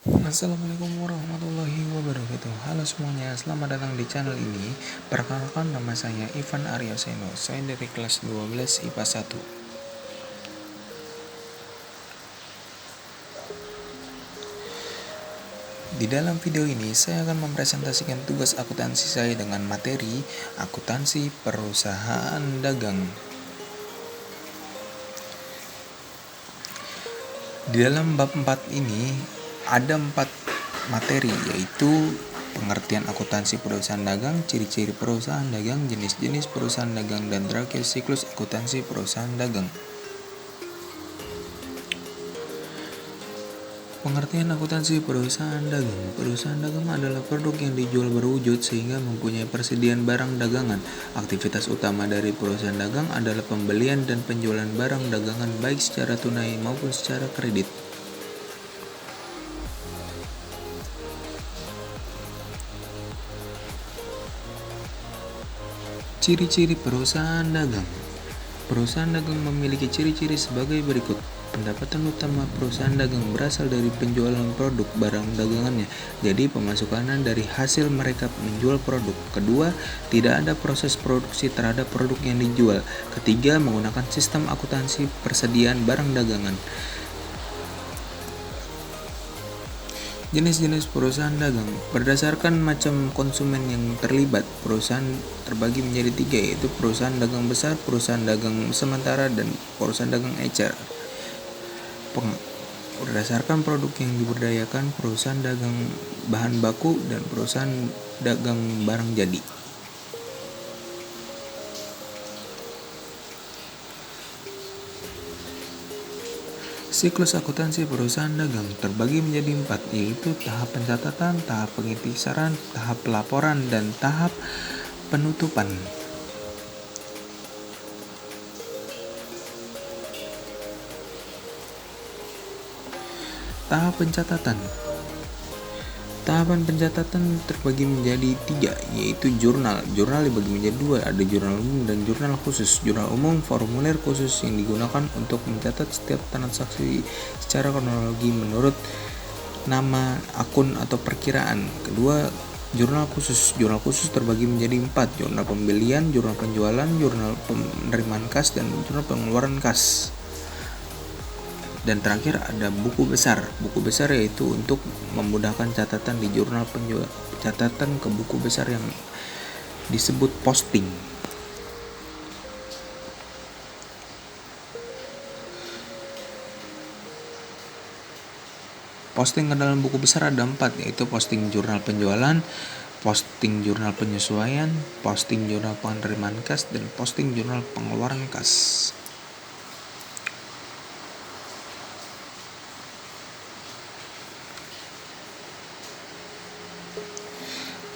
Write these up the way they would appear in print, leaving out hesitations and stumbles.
Assalamualaikum warahmatullahi wabarakatuh. Halo semuanya, selamat datang di channel ini. Perkenalkan, nama saya Ivan Aryoseno. Saya dari kelas 12 IPA 1. Di dalam video ini saya akan mempresentasikan tugas akuntansi saya dengan materi akuntansi perusahaan dagang. Di dalam bab 4 ini ada 4 materi, yaitu pengertian akuntansi perusahaan dagang, ciri-ciri perusahaan dagang, jenis-jenis perusahaan dagang, dan terakhir siklus akuntansi perusahaan dagang. Pengertian akuntansi perusahaan dagang. Perusahaan dagang adalah produk yang dijual berwujud sehingga mempunyai persediaan barang dagangan. Aktivitas utama dari perusahaan dagang adalah pembelian dan penjualan barang dagangan baik secara tunai maupun secara kredit. Ciri-ciri perusahaan dagang. Perusahaan dagang memiliki ciri-ciri sebagai berikut. Pendapatan utama perusahaan dagang berasal dari penjualan produk barang dagangannya. Jadi pemasukan dari hasil mereka menjual produk. Kedua, tidak ada proses produksi terhadap produk yang dijual. Ketiga, menggunakan sistem akuntansi persediaan barang dagangan. Jenis-jenis perusahaan dagang. Berdasarkan macam konsumen yang terlibat, perusahaan terbagi menjadi 3, yaitu perusahaan dagang besar, perusahaan dagang sementara, dan perusahaan dagang ecer. Berdasarkan produk yang diberdayakan, perusahaan dagang bahan baku, dan perusahaan dagang barang jadi. Siklus akuntansi perusahaan dagang terbagi menjadi 4, yaitu tahap pencatatan, tahap pengiktisaran, tahap pelaporan, dan tahap penutupan. Tahap pencatatan. Tahapan pencatatan terbagi menjadi 3, yaitu jurnal. Jurnal dibagi menjadi 2, ada jurnal umum dan jurnal khusus. Jurnal umum formulir khusus yang digunakan untuk mencatat setiap transaksi secara kronologi menurut nama, akun, atau perkiraan. Kedua, jurnal khusus. Jurnal khusus terbagi menjadi 4, jurnal pembelian, jurnal penjualan, jurnal penerimaan kas, dan jurnal pengeluaran kas. Dan terakhir ada buku besar. Buku besar yaitu untuk memudahkan catatan di jurnal catatan ke buku besar yang disebut posting. Posting ke dalam buku besar ada 4, yaitu posting jurnal penjualan, posting jurnal penyesuaian, posting jurnal penerimaan kas, dan posting jurnal pengeluaran kas.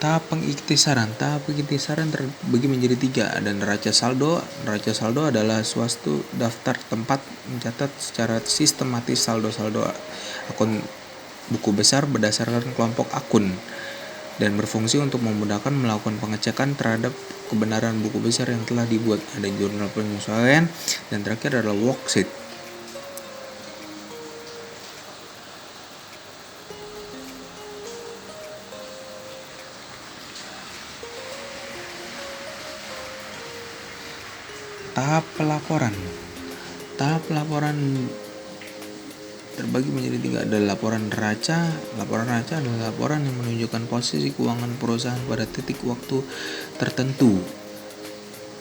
Tahap pengiktisaran. Tahap pengiktisaran terbagi menjadi 3, ada neraca saldo. Neraca saldo adalah suatu daftar tempat mencatat secara sistematis saldo-saldo akun buku besar berdasarkan kelompok akun dan berfungsi untuk memudahkan melakukan pengecekan terhadap kebenaran buku besar yang telah dibuat. Ada jurnal penyesuaian, dan terakhir adalah worksheet. Tahap pelaporan. Tahap pelaporan terbagi menjadi 3, ada laporan neraca. Laporan neraca adalah laporan yang menunjukkan posisi keuangan perusahaan pada titik waktu tertentu.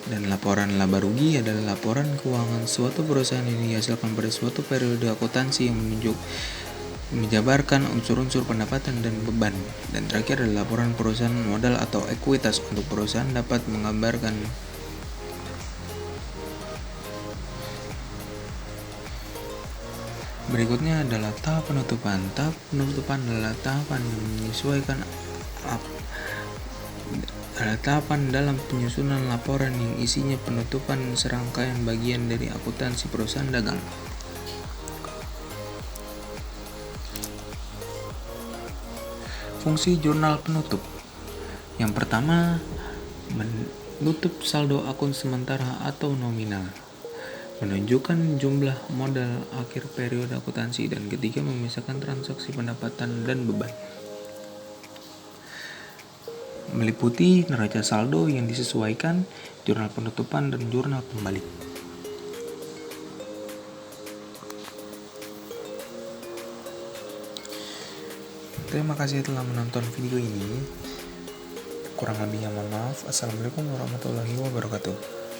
Dan laporan laba rugi adalah laporan keuangan suatu perusahaan yang dihasilkan pada suatu periode akuntansi yang menjabarkan unsur-unsur pendapatan dan beban. Dan terakhir adalah laporan perusahaan modal atau ekuitas. Untuk perusahaan dapat menggambarkan berikutnya adalah tahap penutupan. Tahap penutupan adalah tahapan dalam penyusunan laporan yang isinya penutupan serangkaian bagian dari akuntansi perusahaan dagang. Fungsi jurnal penutup. Yang pertama, menutup saldo akun sementara atau nominal. menunjukkan jumlah modal akhir periode akuntansi, dan ketiga memisahkan transaksi pendapatan dan beban. Meliputi neraca saldo yang disesuaikan, jurnal penutupan, dan jurnal pembalik. Terima kasih telah menonton video ini. Kurang lebihnya mohon maaf. Assalamualaikum warahmatullahi wabarakatuh.